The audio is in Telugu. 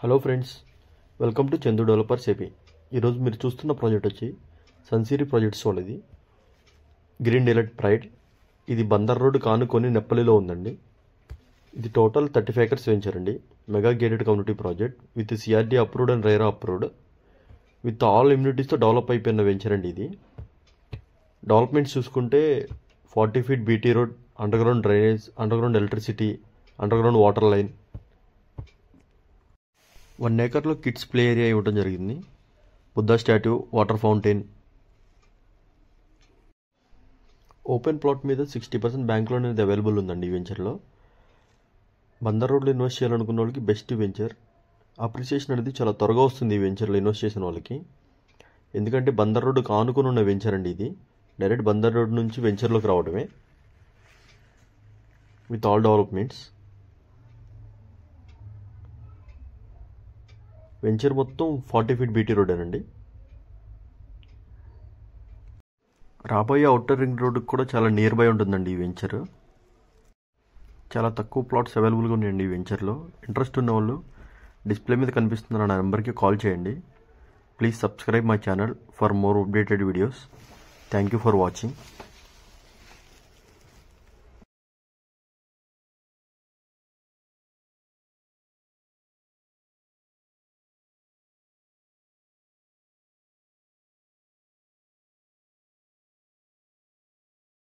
Hello friends, welcome to Chandu developers AP. ఈరోజు మీరు చూస్తున్న ప్రాజెక్ట్ వచ్చి సన్సిరీ ప్రాజెక్ట్స్ వాళ్ళది గ్రీన్ డెలైట్ ప్రైడ్. ఇది బందర్ రోడ్ కానుకొని నెప్పలిలో ఉందండి. ఇది టోటల్ 35 acres వెంచర్ అండి. Mega gated community project with CRD approved and RERA approved with all ఇమ్యూనిటీస్తో డెవలప్ అయిపోయిన వెంచర్ అండి. ఇది డెవలప్మెంట్స్ చూసుకుంటే 40 feet BT road, underground drainage, underground electricity, underground water line, 1 acre kids play area ఇవ్వడం జరిగింది. Buddha statue, water fountain. Open plot మీద 60% బ్యాంక్ లోన్ అనేది అవైలబుల్ ఉందండి ఈ వెంచర్లో. బందర్ రోడ్లో ఇన్వెస్ట్ చేయాలనుకున్న వాళ్ళకి బెస్ట్ వెంచర్. అప్రిసియేషన్ అనేది చాలా త్వరగా వస్తుంది ఈ వెంచర్లో ఇన్వెస్ట్ చేసిన వాళ్ళకి. ఎందుకంటే బందర్ రోడ్డు కానుకొని ఉన్న వెంచర్ అండి ఇది. డైరెక్ట్ బందర్ రోడ్ నుంచి వెంచర్లోకి రావడమే విత్ ఆల్ డెవలప్మెంట్స్. వెంచర్ మొత్తం 40 feet బీటీ రోడ్ అనండి. రాబోయే అవుటర్ రింగ్ రోడ్కి కూడా చాలా నియర్ బై ఉంటుందండి ఈ వెంచర్. చాలా తక్కువ ప్లాట్స్ అవైలబుల్గా ఉన్నాయండి ఈ వెంచర్లో. ఇంట్రెస్ట్ ఉన్న వాళ్ళు డిస్ప్లే మీద కనిపిస్తున్న నా నెంబర్కి కాల్ చేయండి. Please subscribe my channel for more updated videos. Thank you for watching.